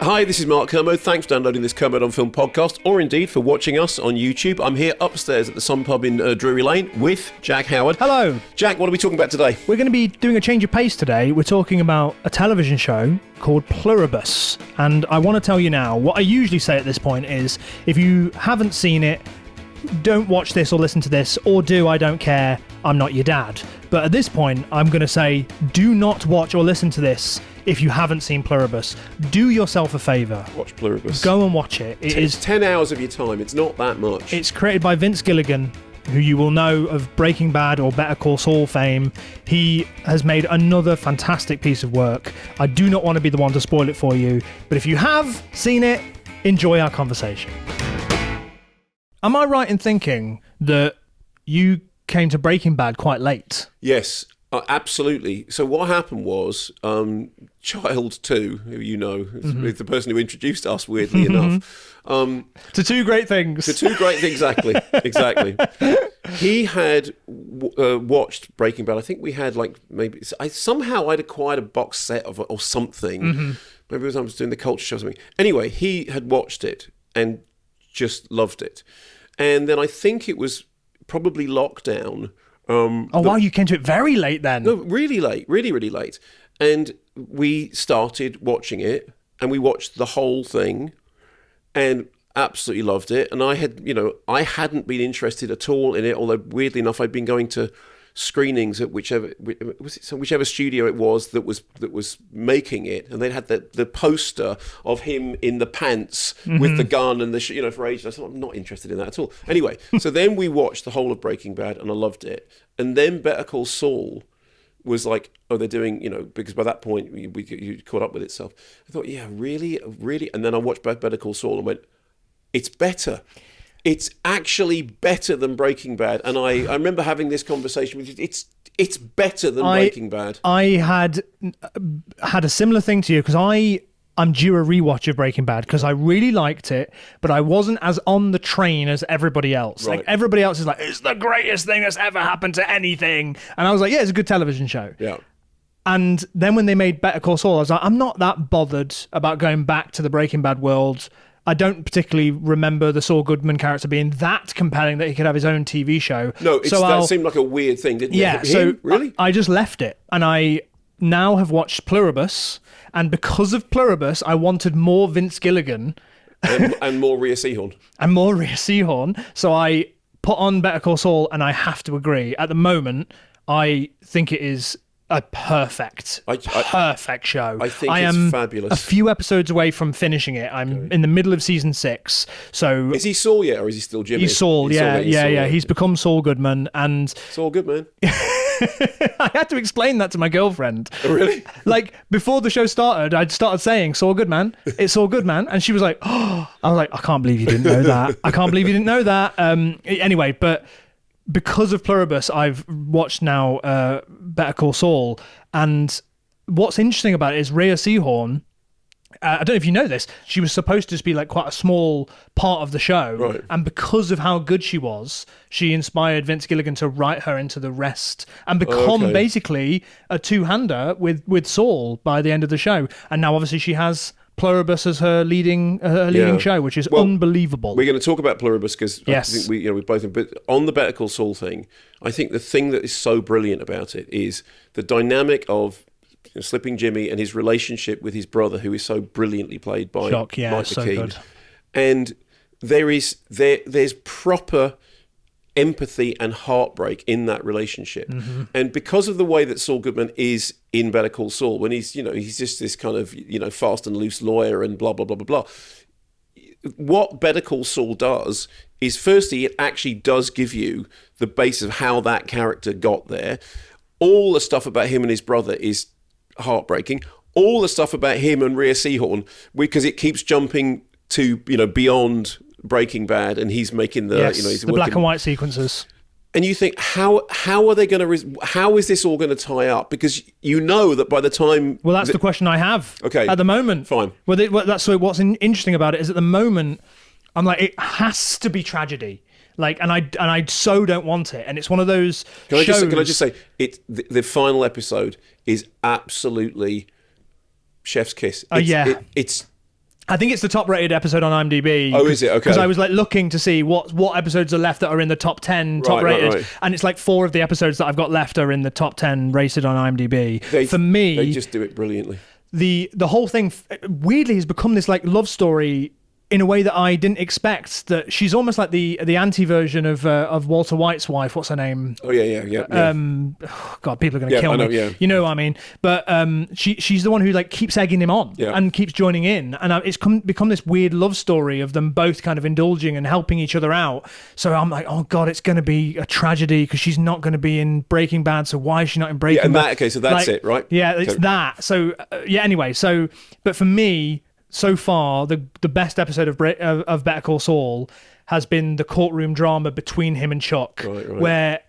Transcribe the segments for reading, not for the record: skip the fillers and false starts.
Hi, this is Mark Kermode. Thanks for downloading this Kermode on Film podcast, or indeed for watching us on YouTube. I'm here upstairs at the Sun Pub in Drury Lane with Jack Howard. Hello. Jack, what are we talking about today? We're going to be doing a change of pace today. We're talking about a television show called Pluribus. And I want to tell you now, what I usually say at this point is, if you haven't seen it, don't watch this or listen to this, or do, I don't care, I'm not your dad. But at this point, I'm going to say, do not watch or listen to this if you haven't seen Pluribus. Do yourself a favour. Watch Pluribus. Go and watch it. It's 10 hours of your time. It's not that much. It's created by Vince Gilligan, who you will know of Breaking Bad or Better Call Saul fame. He has made another fantastic piece of work. I do not want to be the one to spoil it for you, but if you have seen it, enjoy our conversation. Am I right in thinking that you came to Breaking Bad quite late? Yes, absolutely. So what happened was, Child 2, who you know, is the person who introduced us, weirdly enough. To two great things. Exactly. He had watched Breaking Bad. I think we had somehow I'd acquired a box set of or something. Maybe it was I was doing the culture show or something. Anyway, he had watched it and just loved it. And then I think it was probably lockdown. Wow, you came to it very late then. No, really late, really late. And we started watching it, and we watched the whole thing, and absolutely loved it. And I hadn't been interested at all in it, although weirdly enough, I'd been going to screenings at whichever studio it was that was making it, and they'd had the poster of him in the pants with the gun and the for ages. I thought, I'm not interested in that at all. Anyway, so then we watched the whole of Breaking Bad, and I loved it. And then Better Call Saul was like, oh, they're doing, because by that point you caught up with itself. I thought, yeah, really, and then I watched Better Call Saul and went, it's better. It's actually better than Breaking Bad. And I remember having this conversation with you. It's better than Breaking Bad. I had a similar thing to you, because I'm due a rewatch of Breaking Bad because I really liked it, but I wasn't as on the train as everybody else. Right. Like, everybody else is like, it's the greatest thing that's ever happened to anything. And I was like, yeah, it's a good television show. Yeah. And then when they made Better Call Saul, I was like, I'm not that bothered about going back to the Breaking Bad world. I don't particularly remember the Saul Goodman character being that compelling that he could have his own TV show. No, that seemed like a weird thing, didn't it? Yeah, so really? I just left it. And I now have watched Pluribus. And because of Pluribus, I wanted more Vince Gilligan. and more Rhea Seehorn. So I put on Better Call Saul, and I have to agree. At the moment, I think it is a perfect show. I think it's fabulous. A few episodes away from finishing it. I'm in the middle of season 6. So is he Saul yet, or is he still Jimmy? He's Saul. Yeah. He's become Saul Goodman, and Saul Goodman. I had to explain that to my girlfriend. Oh, really? Like, before the show started, I'd started saying Saul Goodman. It's Saul Goodman, and she was like, "Oh!" I was like, "I can't believe you didn't know that. I can't believe you didn't know that." Anyway, but because of Pluribus, I've watched now Better Call Saul, and what's interesting about it is Rhea Seehorn. I don't know if you know this, she was supposed to just be like quite a small part of the show, right. And because of how good she was, she inspired Vince Gilligan to write her into the rest and become basically a two-hander with Saul by the end of the show. And now obviously she has Pluribus as her leading show, which is unbelievable. We're going to talk about Pluribus because yes. I think we both. But on the Better Call Saul thing, I think the thing that is so brilliant about it is the dynamic of Slipping Jimmy and his relationship with his brother, who is so brilliantly played by Mike McKean. Good. And there's proper empathy and heartbreak in that relationship. Mm-hmm. And because of the way that Saul Goodman is in Better Call Saul, when he's just this kind of, fast and loose lawyer and blah, blah, blah, blah, blah. What Better Call Saul does is, firstly, it actually does give you the base of how that character got there. All the stuff about him and his brother is heartbreaking. All the stuff about him and Rhea Seehorn, because it keeps jumping to, beyond Breaking Bad, and he's making the, he's the black and white sequences. And you think, how are they going to? How is this all going to tie up? Because that by the time, that's the question I have. Okay, at the moment, fine. What's interesting about it is, at the moment, I'm like, it has to be tragedy. Like, and I so don't want it, and it's one of those shows. Can I just say, the final episode is absolutely chef's kiss. Yeah. It's I think it's the top rated episode on IMDb. Oh, is it? Okay. Because I was like looking to see what episodes are left that are in the top 10 top rated. Right. And it's like 4 of the episodes that I've got left are in the top 10 rated on IMDb. For me, they just do it brilliantly. The whole thing weirdly has become this like love story in a way that I didn't expect. That she's almost like the anti-version of Walter White's wife. What's her name? Oh yeah. God, people are going to kill me. Yeah. You know what I mean? But she's the one who like keeps egging him on and keeps joining in, and it's become this weird love story of them both kind of indulging and helping each other out. So I'm like, oh God, it's going to be a tragedy because she's not going to be in Breaking Bad. So why is she not in Breaking Bad? Okay, so that's it, right? Yeah, it's that. So anyway, but for me, so far, the best episode of Better Call Saul has been the courtroom drama between him and Chuck, where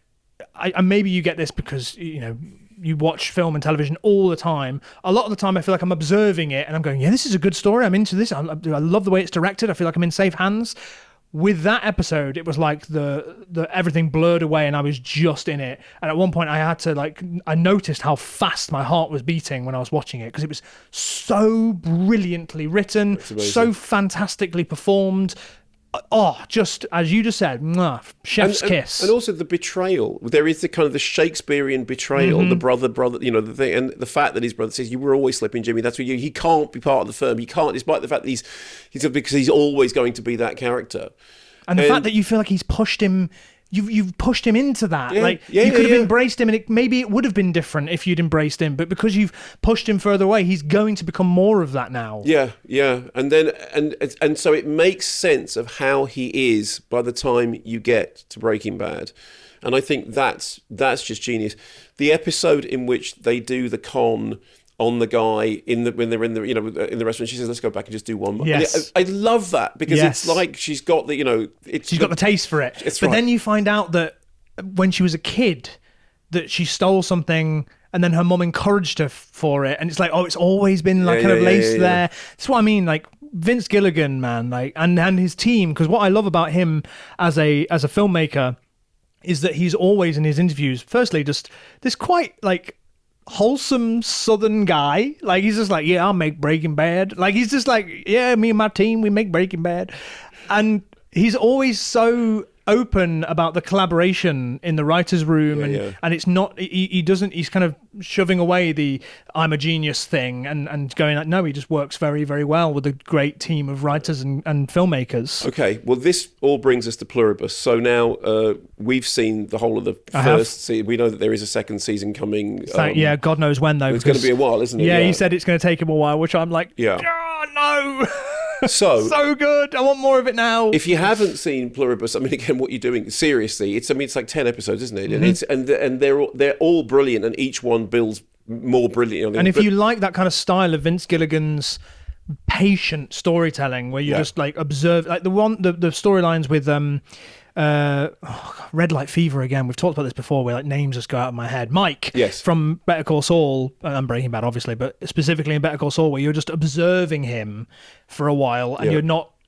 maybe you get this because you watch film and television all the time. A lot of the time, I feel like I'm observing it and I'm going, yeah, this is a good story. I'm into this. I love the way it's directed. I feel like I'm in safe hands. With that episode, it was like the everything blurred away and I was just in it. And at one point I had to I noticed how fast my heart was beating when I was watching it because it was so brilliantly written, so fantastically performed. Oh, just as you just said, chef's kiss. And also the betrayal. There is the kind of the Shakespearean betrayal, the brother, the thing, and the fact that his brother says, "You were always slipping, Jimmy. That's what you." He can't be part of the firm. He can't, despite the fact that he's because he's always going to be that character. And the fact that you feel like he's pushed him. You've pushed him into that. You could have embraced him, and maybe it would have been different if you'd embraced him. But because you've pushed him further away, he's going to become more of that now. Yeah. And then and so it makes sense of how he is by the time you get to Breaking Bad, and I think that's just genius. The episode in which they do the con on the guy when they're in the restaurant, she says, "Let's go back and just do one more." Yes. I love that because it's like she's got she's got the taste for it. But then you find out that when she was a kid, that she stole something and then her mum encouraged her for it, and it's like, oh, it's always been laced there. That's what I mean. Like Vince Gilligan, man, and his team. Because what I love about him as a filmmaker is that he's always in his interviews. Firstly, just this quite wholesome southern guy. He's just like, yeah, I'll make Breaking Bad. He's just like, yeah, me and my team, we make Breaking Bad. And he's always so open about the collaboration in the writer's room, and it's not, he doesn't, he's kind of shoving away the I'm a genius thing and going like, no, he just works very, very well with a great team of writers and filmmakers. Okay, well, this all brings us to Pluribus. So now we've seen the whole of the first season. We know that there is a second season coming. God knows when, though. It's going to be a while, isn't it? Yeah, he said it's going to take him a while, which I'm like, no. So good. I want more of it now. If you haven't seen Pluribus, I mean, again, what you're doing, seriously, it's like 10 episodes, isn't it? And and they're all brilliant, and each one builds more brilliantly. And if you like that kind of style of Vince Gilligan's patient storytelling, where you just observe, the storylines with Red Light Fever again. We've talked about this before, where names just go out of my head. Mike, from Better Call Saul, and Breaking Bad, obviously, but specifically in Better Call Saul, where you're just observing him for a while, and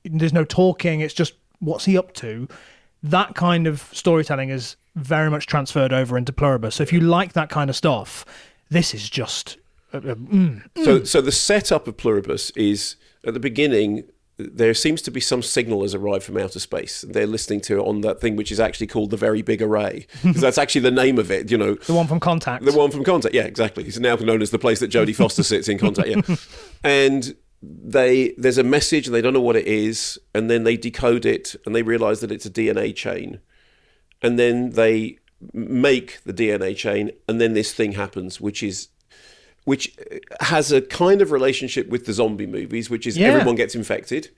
there's no talking. It's just what's he up to. That kind of storytelling is very much transferred over into Pluribus. So if you like that kind of stuff, this is just. So the setup of Pluribus is at the beginning. There seems to be some signal has arrived from outer space. They're listening to it on that thing, which is actually called the Very Big Array, because that's actually the name of it. The one from Contact. The one from Contact. Yeah, exactly. It's now known as the place that Jodie Foster sits in Contact. Yeah, and there's a message and they don't know what it is, and then they decode it and they realise that it's a DNA chain, and then they make the DNA chain, and then this thing happens, which has a kind of relationship with the zombie movies, which is everyone gets infected,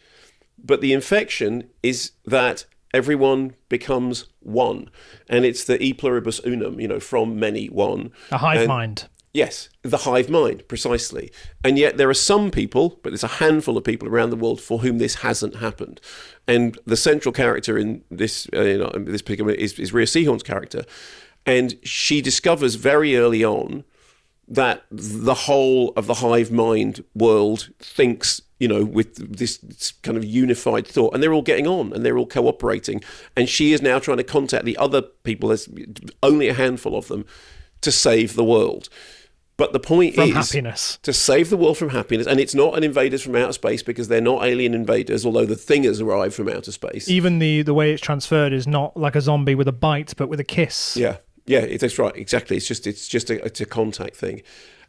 but the infection is that everyone becomes one, and it's the e pluribus unum, from many one. A hive mind. Yes, the hive mind, precisely. And yet there are some people, but there's a handful of people around the world for whom this hasn't happened. And the central character in this, this particular is Rhea Seehorn's character, and she discovers very early on that the whole of the hive mind world thinks, with this kind of unified thought, and they're all getting on and they're all cooperating. And she is now trying to contact the other people, there's only a handful of them, to save the world. But the point from is happiness. to save the world from happiness, and it's not an invaders from outer space because they're not alien invaders, although the thing has arrived from outer space. Even the way it's transferred is not like a zombie with a bite, but with a kiss. Yeah, that's right, exactly. It's just a contact thing,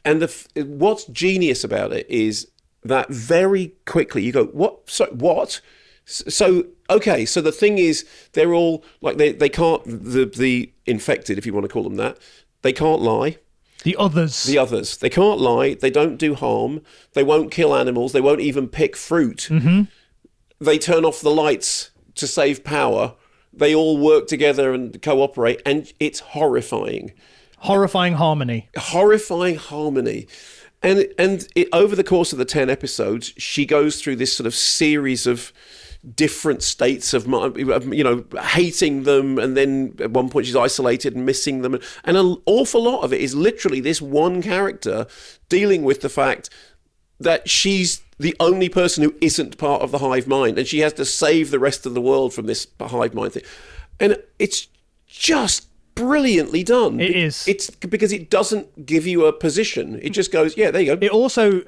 and what's genius about it is that very quickly you go, what? So what? So okay, so the thing is, they're all like they can't the infected, if you want to call them that, they can't lie. The others. They can't lie. They don't do harm. They won't kill animals. They won't even pick fruit. Mm-hmm. They turn off the lights to save power. They all work together and cooperate, and it's horrifying. Horrifying harmony. Horrifying harmony. And over the course of the 10 episodes, she goes through this sort of series of different states of mind, hating them, and then at one point she's isolated and missing them, and an awful lot of it is literally this one character dealing with the fact that she's the only person who isn't part of the hive mind, and she has to save the rest of the world from this hive mind thing, and it's just brilliantly done. It is. It's because it doesn't give you a position. It just goes, yeah, there you go. It also,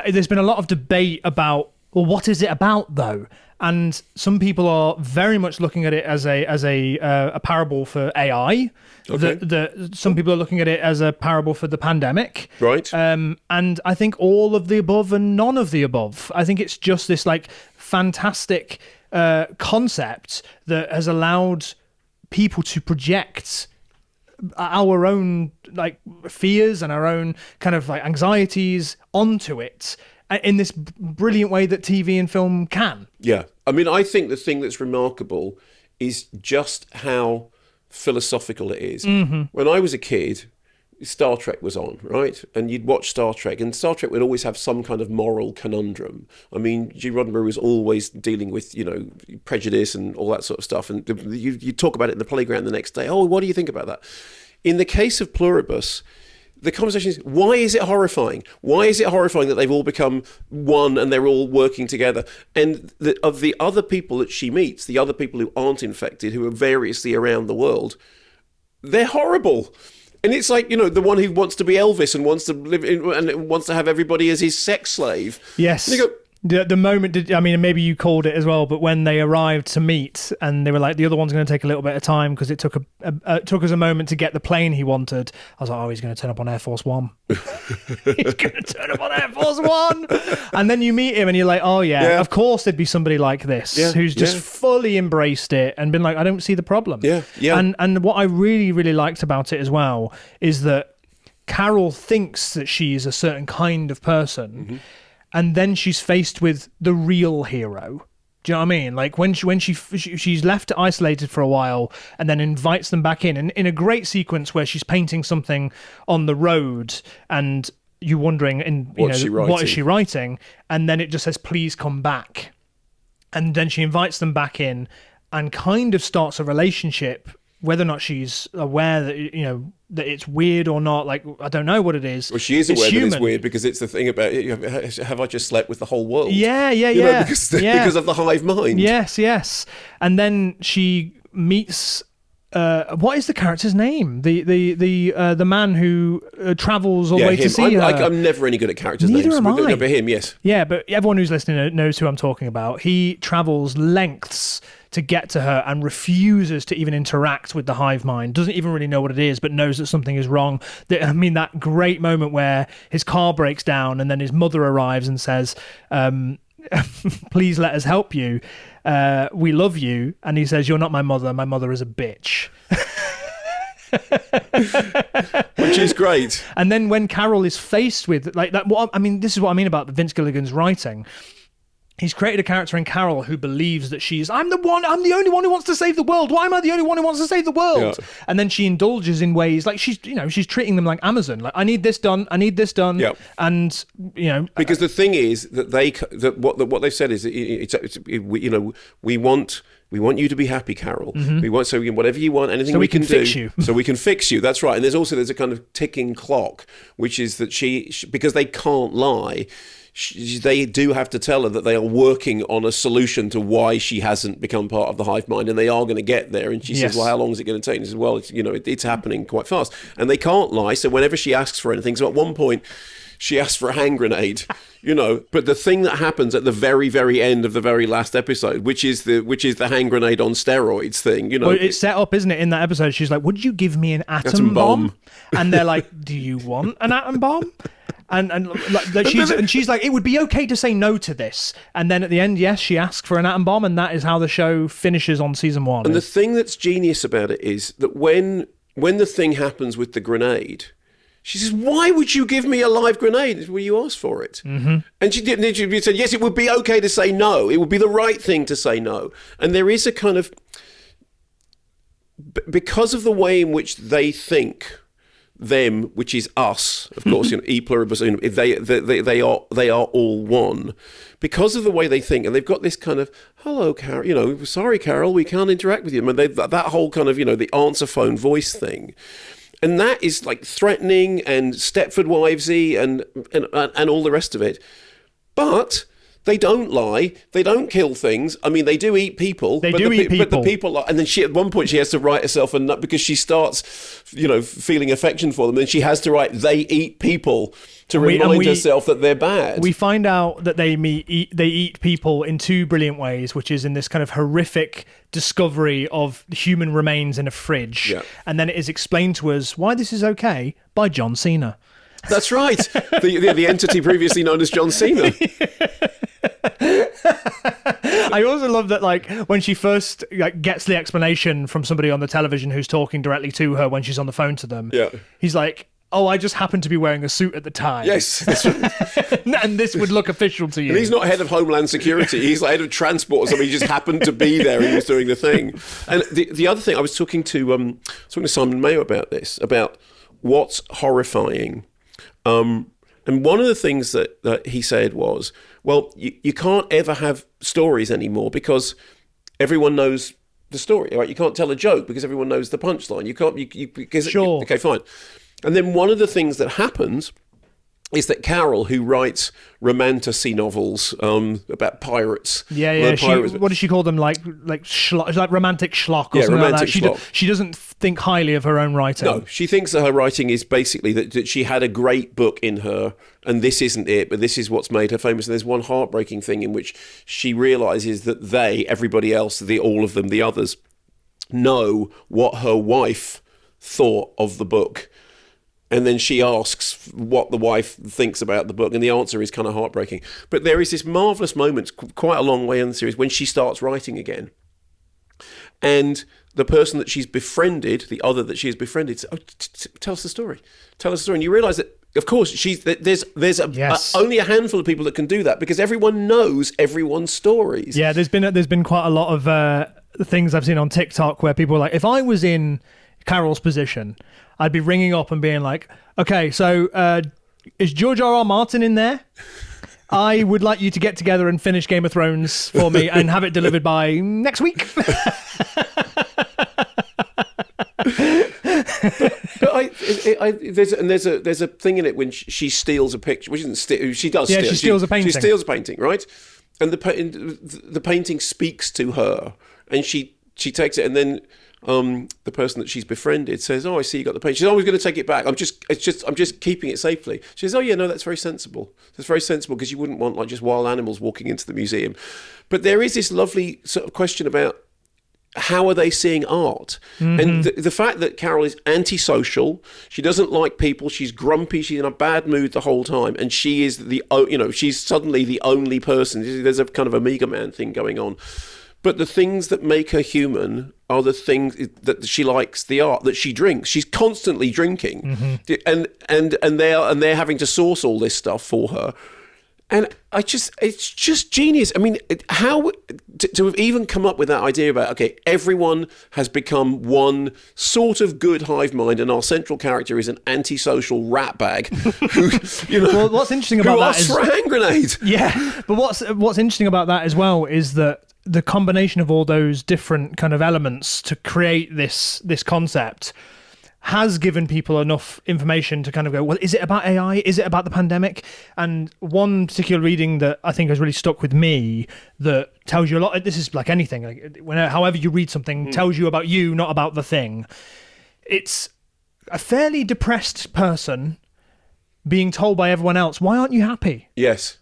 there's been a lot of debate about, well, what is it about though? And some people are very much looking at it as a parable for AI. Okay. Some people are looking at it as a parable for the pandemic. Right. And I think all of the above and none of the above. I think it's just this like fantastic concept that has allowed people to project our own like fears and our own kind of like anxieties onto it in this brilliant way that TV and film can. Yeah. I mean, I think the thing that's remarkable is just how philosophical it is. Mm-hmm. When I was a kid, Star Trek was on, right? And you'd watch Star Trek, and Star Trek would always have some kind of moral conundrum. I mean, G. Roddenberry was always dealing with, prejudice and all that sort of stuff. And you talk about it in the playground the next day. Oh, what do you think about that? In the case of Pluribus, the conversation is, why is it horrifying? Why is it horrifying that they've all become one and they're all working together? And of the other people that she meets, the other people who aren't infected, who are variously around the world, they're horrible. And it's like, the one who wants to be Elvis and wants to live in, and wants to have everybody as his sex slave. Yes. And you go, the moment, maybe you called it as well, but when they arrived to meet and they were like, the other one's going to take a little bit of time because it took us a moment to get the plane he wanted. I was like, oh, he's going to turn up on Air Force One. He's going to turn up on Air Force One. And then you meet him and you're like, oh yeah, of course there'd be somebody like this who's just fully embraced it and been like, I don't see the problem. Yeah. And what I really, really liked about it as well is that Carol thinks that she's a certain kind of person. Mm-hmm. And then she's faced with the real hero. Do you know what I mean? Like when she's left isolated for a while and then invites them back in a great sequence where she's painting something on the road and you're wondering, what is she writing? And then it just says, please come back. And then she invites them back in and kind of starts a relationship, whether or not she's aware that, that it's weird or not. Like, I don't know what it is. Well, she is aware that it's weird because it's the thing about, have I just slept with the whole world? Yeah. Because of the hive mind. Yes. And then she meets, what is the character's name? The man who travels all the way to see her. I'm never any good at characters' names. Neither am I. No, but him, yes. Yeah, but everyone who's listening knows who I'm talking about. He travels lengths to get to her and refuses to even interact with the hive mind, doesn't even really know what it is, but knows that something is wrong. That great moment where his car breaks down and then his mother arrives and says, please let us help you. We love you. And he says, you're not my mother is a bitch. Which is great. And then when Carol is faced with like that, this is what I mean about Vince Gilligan's writing. He's created a character in Carol who believes that I'm the only one who wants to save the world. Why am I the only one who wants to save the world? Yeah. And then she indulges in ways like she's treating them like Amazon. Like, I need this done. Yep. And because the thing is that what they've said is we want We want you to be happy, Carol. We want whatever you want, anything So we we can do, fix you. so we can fix you. That's right. And there's a kind of ticking clock, which is that she because they can't lie. They do have to tell her that they are working on a solution to why she hasn't become part of the hive mind, and they are going to get there. And she says, "Well, how long is it going to take?" And he says, "Well, it's happening quite fast." And they can't lie. So whenever she asks for anything, so at one point, she asks for a hand grenade. But the thing that happens at the very, very end of the very last episode, which is the hand grenade on steroids thing, Well, it's set up, isn't it? In that episode, she's like, "Would you give me an atom bomb?" And they're like, "Do you want an atom bomb?" And she's like, "It would be okay to say no to this." And then at the end, yes, she asks for an atom bomb, and that is how the show finishes on season 1. And the thing that's genius about it is that when the thing happens with the grenade, she says, "Why would you give me a live grenade? Well, you asked for it." And she didn't. She said, "Yes, it would be okay to say no. It would be the right thing to say no." And there is a kind of, because of the way in which they think, them, which is us, of course, e pluribus unum, they are all one. Because of the way they think, and they've got this kind of, "Hello, Carol, sorry, Carol, we can't interact with you." And that whole kind of, the answer phone voice thing. And that is like threatening and Stepford Wivesy and all the rest of it. But they don't lie. They don't kill things. I mean, they do eat people. But the people are, and then at one point she has to write herself a note because she starts, feeling affection for them. And she has to write, "They eat people," to remind herself that they're bad. We find out that they eat people in 2 brilliant ways, which is in this kind of horrific discovery of human remains in a fridge. Yeah. And then it is explained to us why this is okay by John Cena. That's right. the entity previously known as John Cena. I also love that, like, when she first gets the explanation from somebody on the television who's talking directly to her when she's on the phone to them. Yeah. He's like, "Oh, I just happened to be wearing a suit at the time." Yes. That's right. And this would look official to you. And he's not head of Homeland Security. He's like head of transport or something. He just happened to be there. He was doing the thing. And the other thing, I was talking to Simon Mayo about this, about what's horrifying. And one of the things that he said was, well, you can't ever have stories anymore because everyone knows the story, right? You can't tell a joke because everyone knows the punchline. You can't. Sure. Okay, fine. And then one of the things that happens is that Carol, who writes romantasy novels about pirates, what does she call them? Like romantic schlock or something like that. She doesn't think highly of her own writing. No, she thinks that her writing is basically that she had a great book in her, and this isn't it, but this is what's made her famous. And there's one heartbreaking thing in which she realizes that everybody else, all of them, the others, know what her wife thought of the book. And then she asks what the wife thinks about the book, and the answer is kind of heartbreaking. But there is this marvellous moment, quite a long way in the series, when she starts writing again. And the person that she's befriended, the other that she has befriended, says, "Oh, tell us the story. Tell us the story." And you realise that, of course, there's only a handful of people that can do that because everyone knows everyone's stories. Yeah, there's been quite a lot of things I've seen on TikTok where people are like, if I was in Carol's position, I'd be ringing up and being like, "Okay, so is George R.R. Martin in there? I would like you to get together and finish Game of Thrones for me and have it delivered by next week." There's a thing in it when she steals a picture, which isn't she does. Yeah, she steals a painting. She steals a painting, right? And the painting speaks to her, and she takes it, and then the person that she's befriended says, "Oh, I see you got the painting." She says, "Oh, I was going to take it back. I'm just keeping it safely." She says, "Oh yeah, no, that's very sensible. That's very sensible because you wouldn't want like just wild animals walking into the museum." But there is this lovely sort of question about how are they seeing art? Mm-hmm. And the fact that Carol is antisocial, she doesn't like people, she's grumpy, she's in a bad mood the whole time, and she is she's suddenly the only person. There's a kind of Omega Man thing going on. But the things that make her human are the things that she likes, the art that she drinks. She's constantly drinking, mm-hmm. and they're having to source all this stuff for her. And it's just genius. I mean, how to have even come up with that idea about, okay, everyone has become one sort of good hive mind, and our central character is an antisocial ratbag who, well, what's interesting about that is for a hand grenade. Yeah, but what's interesting about that as well is that the combination of all those different kind of elements to create this concept has given people enough information to kind of go, well, is it about AI? Is it about the pandemic? And one particular reading that I think has really stuck with me that tells you a lot. This is like anything, like however you read something tells you about you, not about the thing. It's a fairly depressed person being told by everyone else, why aren't you happy? Yes.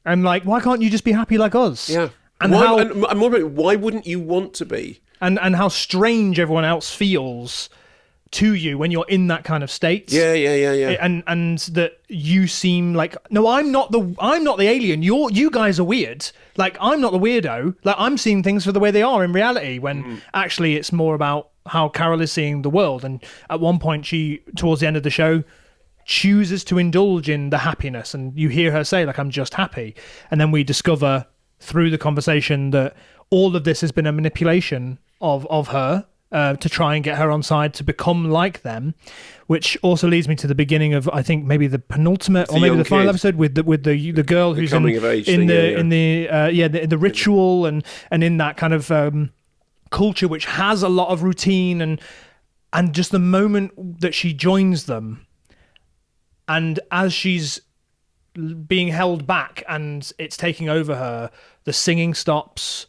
And like, why can't you just be happy like us? Yeah. And why wouldn't you want to be? And how strange everyone else feels to you when you're in that kind of state. Yeah. And that you seem like, no, I'm not the alien. You guys are weird. Like, I'm not the weirdo. Like, I'm seeing things for the way they are in reality, when actually it's more about how Carol is seeing the world. And at one point, she, towards the end of the show, chooses to indulge in the happiness, and you hear her say, like, I'm just happy. And then we discover through the conversation that all of this has been a manipulation of her, to try and get her on side to become like them, which also leads me to the beginning of, I think, maybe the penultimate or maybe the final episode with the girl who's in the ritual and in that kind of culture which has a lot of routine and just the moment that she joins them, and as she's being held back and it's taking over her, the singing stops.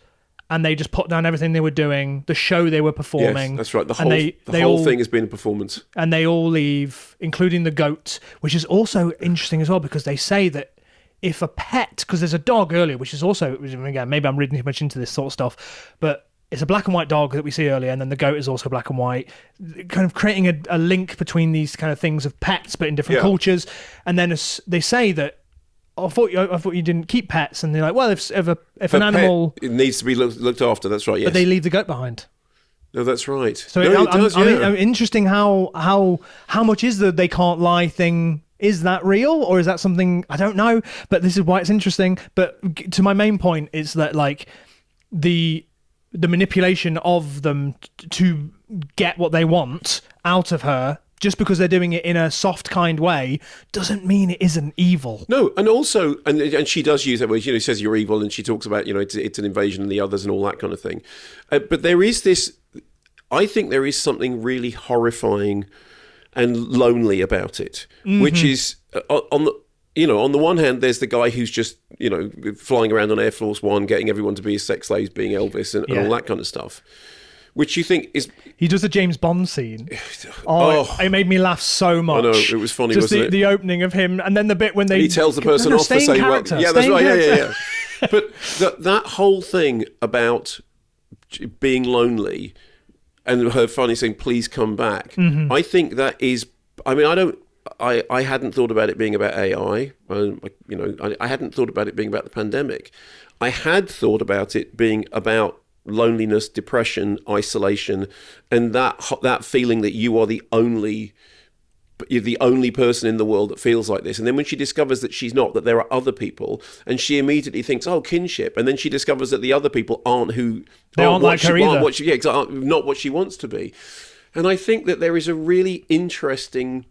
And they just put down everything they were doing, the show they were performing. Yes, that's right. The whole thing has been a performance. And they all leave, including the goat, which is also interesting as well, because they say that if a pet, because there's a dog earlier, which is also, again, maybe I'm reading too much into this sort of stuff, but it's a black and white dog that we see earlier, and then the goat is also black and white, kind of creating a link between these kind of things of pets, but in different cultures. And then they say that, I thought you didn't keep pets, and they're like, well, if an animal, it needs to be looked after. That's right. Yes, but they leave the goat behind. No, that's right. So interesting how much is the they can't lie thing? Is that real, or is that something I don't know? But this is why it's interesting. But to my main point is that like the manipulation of them to get what they want out of her. Just because they're doing it in a soft, kind way doesn't mean it isn't evil. No, and also, and she does use that word, you know, says you're evil, and she talks about, you know, it's an invasion of the others and all that kind of thing. But there is this, I think there is something really horrifying and lonely about it, which is, on the one hand, there's the guy who's just, you know, flying around on Air Force One, getting everyone to be his sex slaves, being Elvis and all that kind of stuff. Which you think is... He does a James Bond scene. It made me laugh so much. I know, it was funny, wasn't it? The opening of him, and then the bit when they... He tells the person off for saying... Well, yeah, that's right, yeah. But that whole thing about being lonely and her finally saying, please come back, I think that is... I mean, I hadn't thought about it being about AI. I hadn't thought about it being about the pandemic. I had thought about it being about loneliness, depression, isolation, and that feeling that you're the only person in the world that feels like this. And then when she discovers that she's not, that there are other people, and she immediately thinks, oh, kinship. And then she discovers that the other people aren't like her either. Not what she wants to be. And I think that there is a really interesting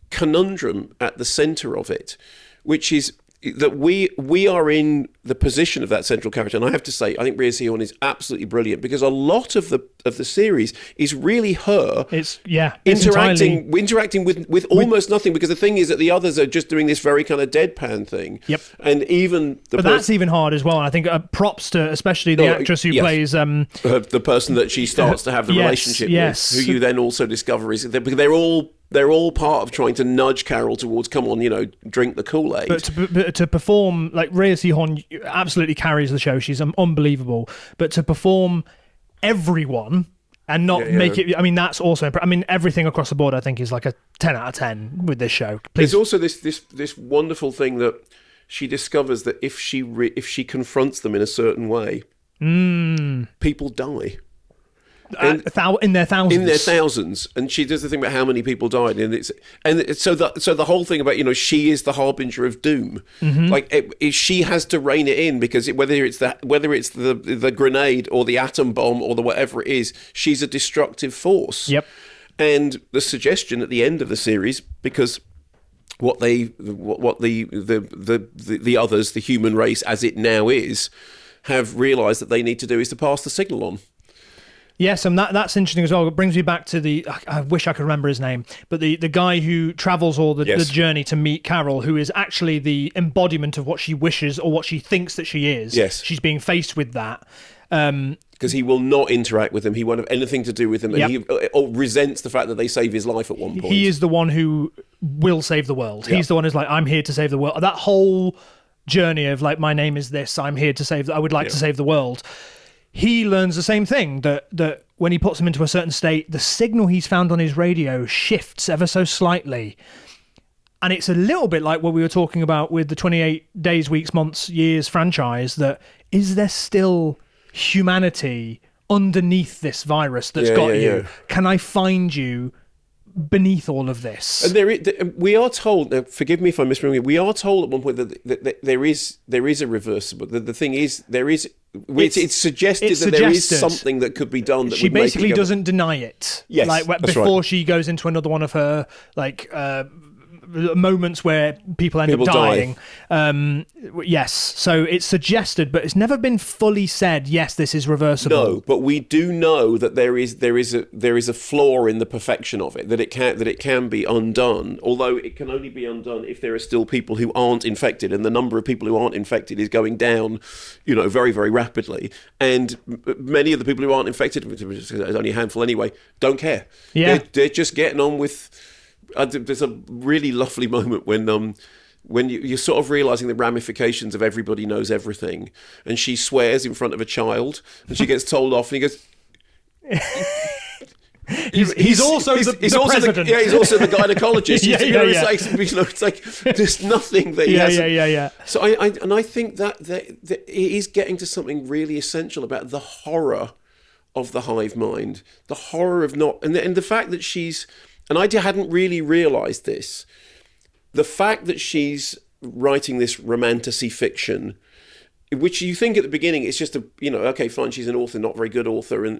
conundrum at the center of it, which is that we are in the position of that central character. And I have to say, I think Rhea Seehorn is absolutely brilliant, because a lot of the series is really her interacting with almost nothing, because the thing is that the others are just doing this very kind of deadpan thing. Yep. And even that's even hard as well. And I think props to especially the actress who plays the person that she starts to have the relationship with, who you then also discover is they're all part of trying to nudge Carol towards, come on, you know, drink the Kool-Aid. But to perform, like, Rhea Seehorn absolutely carries the show. She's unbelievable. But to perform everyone and not make it... I mean, that's also... I mean, everything across the board, I think, is like a 10 out of 10 with this show. There's also this wonderful thing that she discovers, that if she confronts them in a certain way, people die. In their thousands. And she does the thing about how many people died, so the whole thing about, you know, she is the harbinger of doom. Like she has to rein it in, because whether it's the grenade or the atom bomb or the whatever it is, she's a destructive force. Yep. And the suggestion at the end of the series, because what the others, the human race as it now is, have realised that they need to do is to pass the signal on. Yes, and that's interesting as well. It brings me back to I wish I could remember his name, but the guy who travels all the journey to meet Carol, who is actually the embodiment of what she wishes or what she thinks that she is. Yes. She's being faced with that. Because he will not interact with them. He won't have anything to do with them. And he resents the fact that they save his life at one point. He is the one who will save the world. He's the one who's like, I'm here to save the world. That whole journey of like, my name is this, I'm here to save, I would like to save the world. He learns the same thing, that when he puts him into a certain state, the signal he's found on his radio shifts ever so slightly. And it's a little bit like what we were talking about with the 28 days, weeks, months, years franchise, that is there still humanity underneath this virus that's got you? Can I find you beneath all of this? And we are told, now forgive me if I'm misremembering, we are told at one point that there is a reversal, but the thing is, it's suggested that there is something that could be done. That she basically doesn't deny it. Yes, like before she goes into another one of her moments where people end up dying. Yes, so it's suggested, but it's never been fully said. Yes, this is reversible. No, but we do know that there is a flaw in the perfection of it. That it can be undone. Although it can only be undone if there are still people who aren't infected, and the number of people who aren't infected is going down, very, very rapidly. And many of the people who aren't infected, which is only a handful anyway, don't care. Yeah, they're just getting on with. There's a really lovely moment when you're sort of realising the ramifications of everybody knows everything, and she swears in front of a child, and she gets told off, and he goes... He's also the president. He's also the gynecologist. It's like there's nothing that he hasn't... Yeah. So I think that it is getting to something really essential about the horror of the hive mind, the horror of not... And the fact that she's... And I hadn't really realised this. The fact that she's writing this romantasy fiction, which you think at the beginning it's just okay, fine, she's an author, not very good author,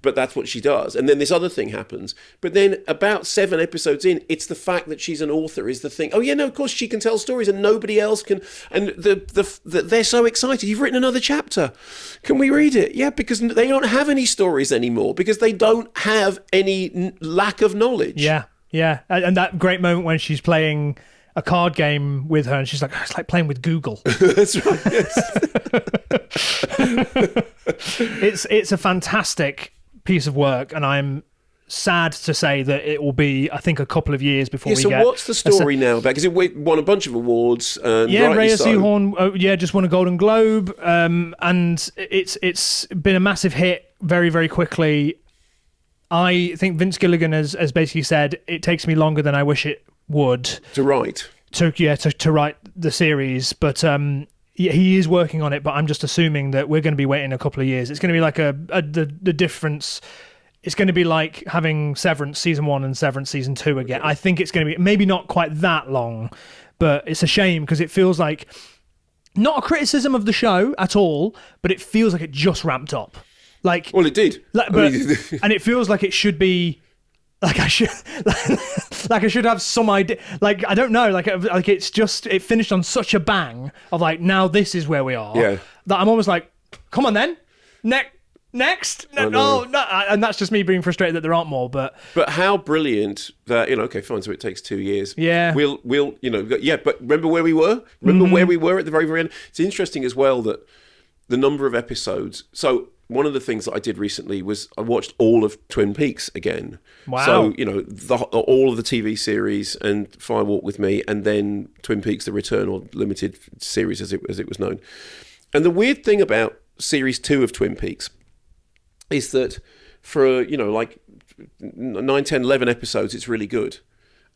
but that's what she does. And then this other thing happens. But then about 7 episodes in, it's the fact that she's an author is the thing. Oh yeah, no, of course she can tell stories and nobody else can. And they're so excited. You've written another chapter. Can we read it? Yeah, because they don't have any stories anymore because they don't have any lack of knowledge. Yeah. And that great moment when she's playing a card game with her and she's like, it's like playing with Google. That's right, yes. It's a fantastic piece of work, and I'm sad to say that it will be, I think, a couple of years before we get... So what's the story now about? Because it won a bunch of awards. Rhea Seehorn, just won a Golden Globe, and it's been a massive hit very, very quickly. I think Vince Gilligan has basically said, it takes me longer than I wish it would. To write. To write the series, but... he is working on it, but I'm just assuming that we're going to be waiting a couple of years. It's going to be like the difference. It's going to be like having Severance season 1 and Severance season 2 again. I think it's going to be maybe not quite that long, but it's a shame because it feels like not a criticism of the show at all, but it feels like it just ramped up. Well, it did. And it feels like it should be. Like I should have some idea. Like I don't know. Like it's just it finished on such a bang of like now this is where we are. Yeah. That I'm almost like, come on then, next. No, and that's just me being frustrated that there aren't more. But how brilliant that okay, fine. So it takes 2 years. Yeah. We'll But remember where we were. Remember where we were at the very very end. It's interesting as well that the number of episodes. So. One of the things that I did recently was I watched all of Twin Peaks again. Wow. So, all of the TV series and Fire Walk with Me, and then Twin Peaks: The Return, or limited series as it was known. And the weird thing about series 2 of Twin Peaks is that for, 9, 10, 11 episodes, it's really good.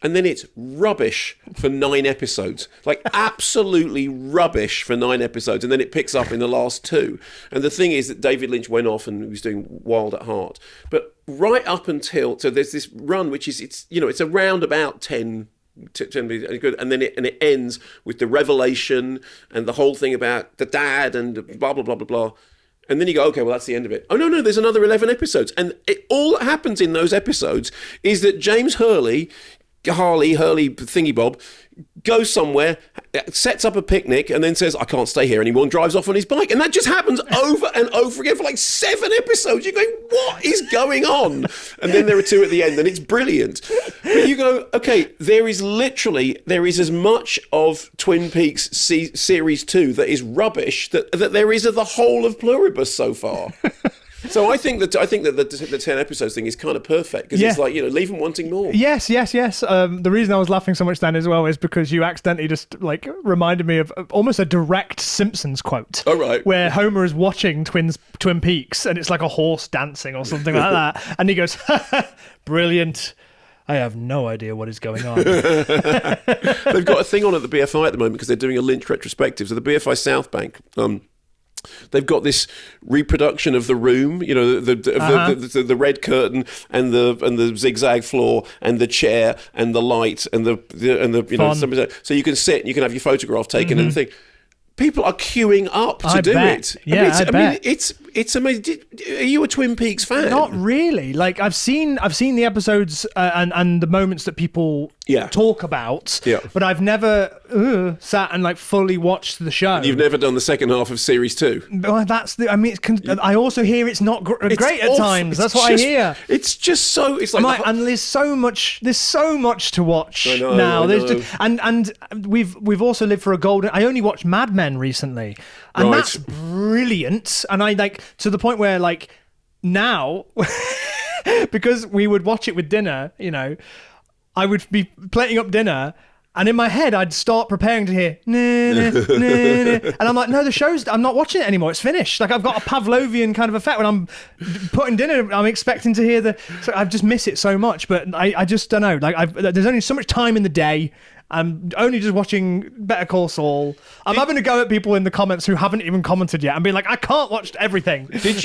And then it's rubbish for 9 episodes. Like, absolutely rubbish for 9 episodes. And then it picks up in the last 2. And the thing is that David Lynch went off and was doing Wild at Heart. But right up until... So there's this run, which is, it's around about 10 good, and then it ends with the revelation and the whole thing about the dad and blah, blah, blah, blah, blah. And then you go, okay, well, that's the end of it. Oh, no, there's another 11 episodes. And all that happens in those episodes is that James Hurley... Hurley thingy bob, goes somewhere, sets up a picnic, and then says, I can't stay here anymore, and drives off on his bike. And that just happens over and over again for like 7 episodes. You're going, what is going on? And then there are 2 at the end, and it's brilliant. But you go, okay, there is as much of Twin Peaks Series 2 that is rubbish that there is of the whole of Pluribus so far. So I think that the 10 episodes thing is kind of perfect because it's like, leave them wanting more. Yes. The reason I was laughing so much then as well is because you accidentally just like reminded me of almost a direct Simpsons quote. Oh, right. Where Homer is watching Twin Peaks and it's like a horse dancing or something like that, and he goes, "Brilliant. I have no idea what is going on." They've got a thing on at the BFI at the moment because they're doing a Lynch retrospective. So the BFI South Bank. They've got this reproduction of the room, the red curtain and the zigzag floor and the chair and the light and the so you can sit and you can have your photograph taken and think. People are queuing up to do it. Yeah, I mean, it's amazing. Are you a Twin Peaks fan? Not really. Like I've seen the episodes and the moments that people talk about, but I've never sat and like fully watched the show. You've never done the second half of Series 2. Well, I also hear it's not great at times. That's what I hear. It's just so. It's like, and there's so much to watch now. I know. And we've also lived for a golden. I only watched Mad Men recently, and that's brilliant. And I like to the point where like now, because we would watch it with dinner, I would be plating up dinner, and in my head I'd start preparing to hear and I'm like, no, I'm not watching it anymore, it's finished. Like I've got a Pavlovian kind of effect when I'm putting dinner, I'm expecting to hear so I just miss it so much. But I just don't know, like there's only so much time in the day. I'm only just watching Better Call Saul. I'm having to go at people in the comments who haven't even commented yet and be like, I can't watch everything. Did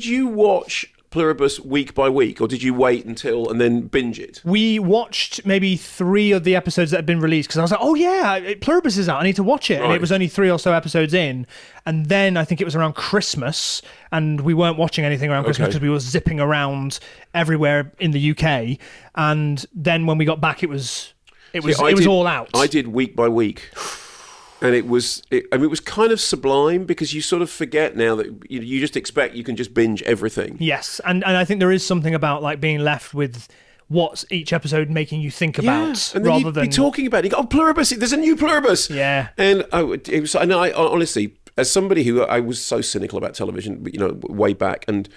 you watch Pluribus week by week, or did you wait until and then binge it? We watched maybe 3 of the episodes that had been released because I was like, oh yeah, Pluribus is out, I need to watch it. Right. And it was only 3 or so episodes in, and then I think it was around Christmas, and we weren't watching anything around Christmas because we were zipping around everywhere in the UK. And then when we got back, it was all out. I did week by week. And it was kind of sublime because you sort of forget now that you just expect you can just binge everything. Yes, and I think there is something about like being left with what's each episode making you think about, and then rather than be talking about it. You go, Pluribus! There's a new Pluribus. Yeah, and it was. And I honestly, as somebody who I was so cynical about television, way back, and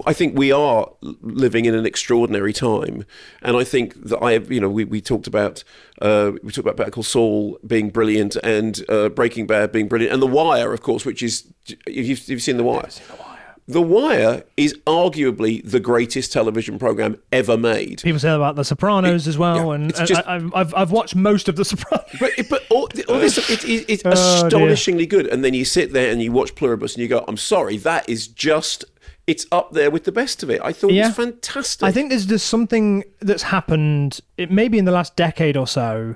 I think we are living in an extraordinary time. And I think that we talked about Better Call Saul being brilliant and Breaking Bad being brilliant, and The Wire, of course, which is you've seen The Wire. I've seen The Wire. The Wire is arguably the greatest television program ever made. People say about The Sopranos as well, and I've watched most of The Sopranos. But all this it's astonishingly good. And then you sit there and you watch Pluribus and you go, I'm sorry, that is just. It's up there with the best of it. I thought it was fantastic. I think there's something that's happened, it maybe in the last decade or so,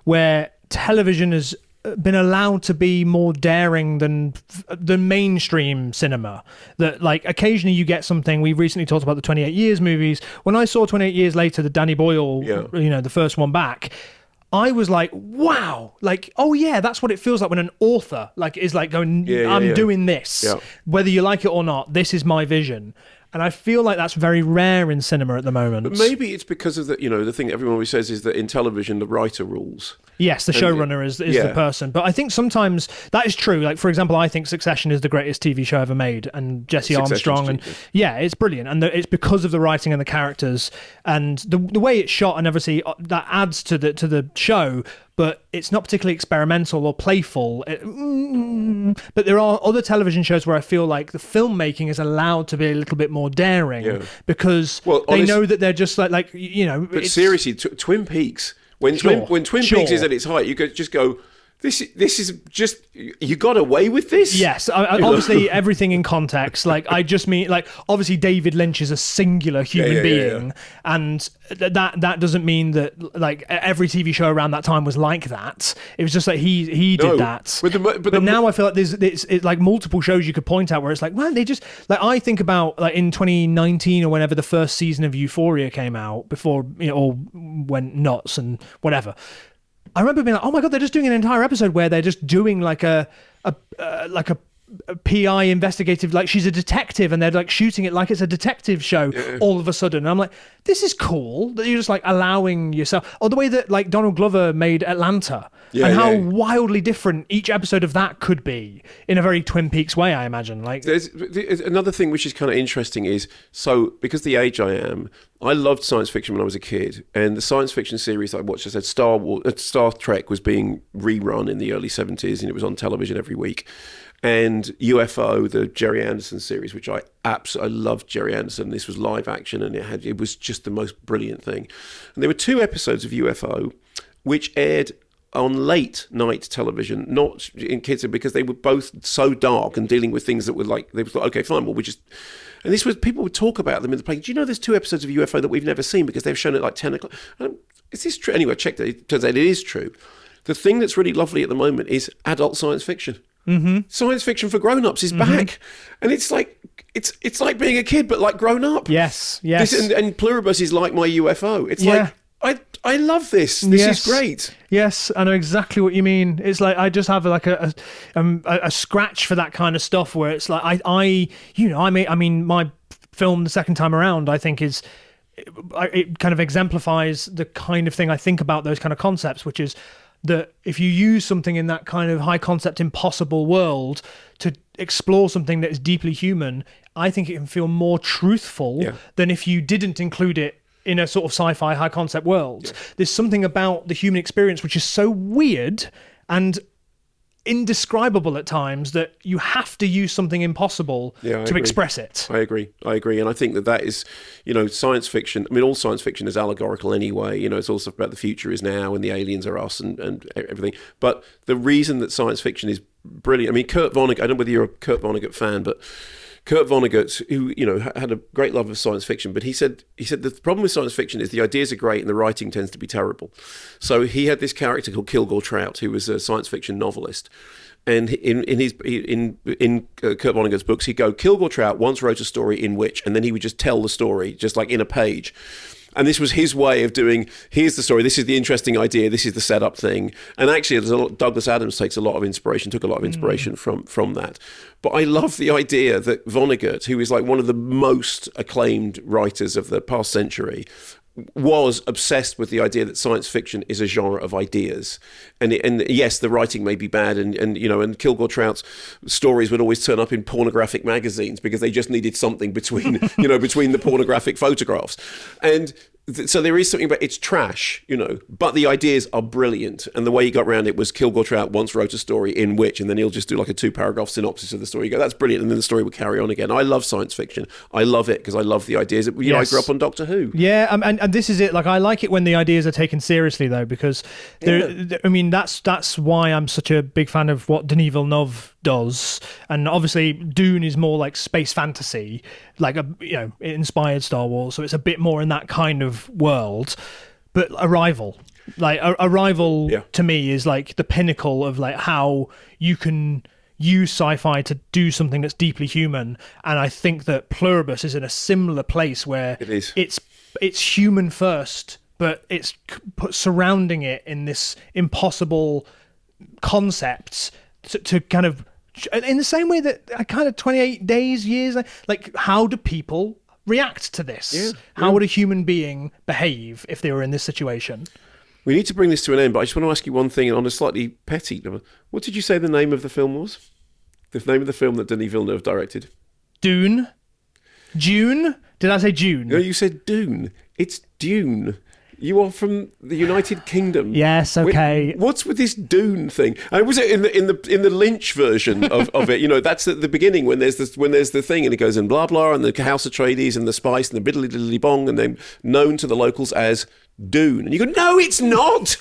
where television has been allowed to be more daring than mainstream cinema. That like occasionally you get something. We recently talked about the 28 Years movies. When I saw 28 Years Later, the Danny Boyle, the first one back, I was like, wow, like, oh yeah, that's what it feels like when an author like is like going, I'm doing this, whether you like it or not. This is my vision. And I feel like that's very rare in cinema at the moment. But maybe it's because of the thing that everyone always says is that in television, the writer rules. Yes, the showrunner is the person. But I think sometimes that is true. Like, for example, I think Succession is the greatest TV show ever made, and Jesse Armstrong. And it's brilliant. And it's because of the writing and the characters and the way it's shot, and obviously that adds to the show. But it's not particularly experimental or playful. But there are other television shows where I feel like the filmmaking is allowed to be a little bit more daring because they know that they're just like. But seriously, Twin Peaks. When Twin Peaks is at its height, you could just go. This is just, you got away with this? Yes, obviously everything in context. Like, I just mean, like, obviously David Lynch is a singular human being, and that doesn't mean that like every TV show around that time was like that. It was just like he did that. But now I feel like it's like multiple shows you could point out where it's like, man, they just like, I think about like in 2019 or whenever the first season of Euphoria came out, before it all went nuts and whatever. I remember being like, oh my God, they're just doing an entire episode where they're just doing like a PI investigative, like she's a detective and they're like shooting it like it's a detective show all of a sudden. And I'm like, this is cool that you're just like allowing yourself, or the way that like Donald Glover made Atlanta and how wildly different each episode of that could be in a very Twin Peaks way, I imagine. Like, there's another thing which is kind of interesting is, so because the age I am, I loved science fiction when I was a kid, and the science fiction series I watched, I said Star Trek was being rerun in the early 70s, and it was on television every week. And UFO, the Jerry Anderson series, which I loved Jerry Anderson. This was live action, and it was just the most brilliant thing. And there were 2 episodes of UFO which aired on late night television, not in kids, because they were both so dark and dealing with things that were like, they were like, okay, fine, well, we just. And this was, people would talk about them in the play. Do you know there's 2 episodes of UFO that we've never seen because they've shown it like 10 o'clock? Is this true? Anyway, I checked it. It turns out it is true. The thing that's really lovely at the moment is adult science fiction. Mm-hmm. Science fiction for grown-ups is back, and it's like being a kid but like grown up. Yes. And Pluribus is like my UFO. It's like I love this. This is great. Yes, I know exactly what you mean. It's like I just have like a scratch for that kind of stuff where it's like I mean my film the second time around, I think it kind of exemplifies the kind of thing I think about those kind of concepts, which is that if you use something in that kind of high concept impossible world to explore something that is deeply human, I think it can feel more truthful than if you didn't include it in a sort of sci-fi high concept world. There's something about the human experience which is so weird and indescribable at times that you have to use something impossible to express it. I agree. And I think that is, science fiction. I mean, all science fiction is allegorical anyway. It's all stuff about the future is now and the aliens are us and everything. But the reason that science fiction is brilliant, I mean, Kurt Vonnegut, I don't know whether you're a Kurt Vonnegut fan, but Kurt Vonnegut, who had a great love of science fiction, but he said the problem with science fiction is the ideas are great and the writing tends to be terrible. So he had this character called Kilgore Trout, who was a science fiction novelist, and in Kurt Vonnegut's books, he'd go, Kilgore Trout once wrote a story in which, and then he would just tell the story just like in a page. And this was his way of doing, here's the story, this is the interesting idea, this is the setup thing. And actually, Douglas Adams took a lot of inspiration from that. But I love the idea that Vonnegut, who is like one of the most acclaimed writers of the past century, was obsessed with the idea that science fiction is a genre of ideas, and yes, the writing may be bad, and Kilgore Trout's stories would always turn up in pornographic magazines because they just needed something between the pornographic photographs, and so there is something about it's trash, but the ideas are brilliant, and the way he got around it was Kilgore Trout once wrote a story in which, and then he'll just do like a 2-paragraph synopsis of the story. You go, that's brilliant, and then the story would carry on again. I love science fiction. I love it because I love the ideas. I grew up on Doctor Who. Yeah, and this is it. Like, I like it when the ideas are taken seriously, though, because I mean that's why I'm such a big fan of what Denis Villeneuve does. And obviously Dune is more like space fantasy, like it inspired Star Wars, so it's a bit more in that kind of world. But Arrival to me is like the pinnacle of like how you can use sci-fi to do something that's deeply human, and I think that Pluribus is in a similar place where it's human first, but it's surrounding it in this impossible concepts to kind of, in the same way that I kind of 28 days, years, like how do people react to this? How would a human being behave if they were in this situation? We need to bring this to an end, but I just want to ask you one thing on a slightly petty level. What did you say the name of the film was? The name of the film that Denis Villeneuve directed? Dune? June? Did I say June? No, you said Dune. It's Dune. You are from the United Kingdom. Yes, okay. What's with this Dune thing? Was it in the Lynch version of it? That's at the beginning when there's the thing and it goes in blah blah and the House Atreides and the spice and the biddly diddly bong, and then known to the locals as Dune. And you go, no, it's not.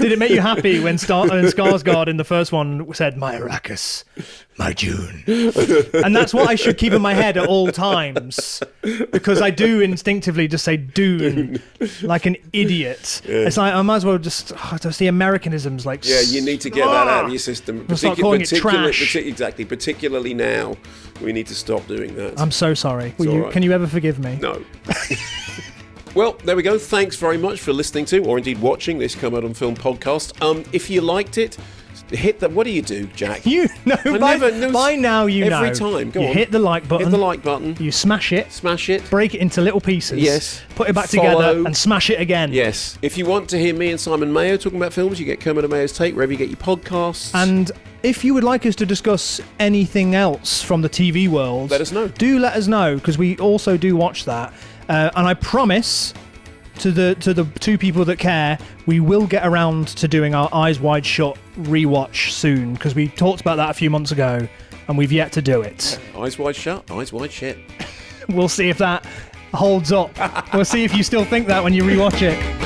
Did it make you happy when Skarsgård in the first one said, my Arrakis, my Dune? And that's what I should keep in my head at all times, because I do instinctively just say Dune like an idiot. Yeah. It's like, I might as well just the Americanisms. Like, yeah, you need to get that out of your system. Start calling it trash. Exactly, particularly now, we need to stop doing that. I'm so sorry. Right. Can you ever forgive me? No. Well, there we go. Thanks very much for listening to, or indeed watching, this Kermode on Film podcast. If you liked it, hit the... What do you do, Jack? You know, by now you know. Every time. Go on. Hit the like button. Hit the like button. You smash it. Smash it. Break it into little pieces. Yes. Put it back together and smash it again. Yes. If you want to hear me and Simon Mayo talking about films, you get Kermode and Mayo's Take wherever you get your podcasts. And if you would like us to discuss anything else from the TV world, let us know. Do let us know, because we also do watch that. And I promise... To the two people that care, we will get around to doing our Eyes Wide Shut rewatch soon, because we talked about that a few months ago and we've yet to do it. Eyes wide shut, eyes wide shut. We'll see if that holds up. We'll see if you still think that when you rewatch it.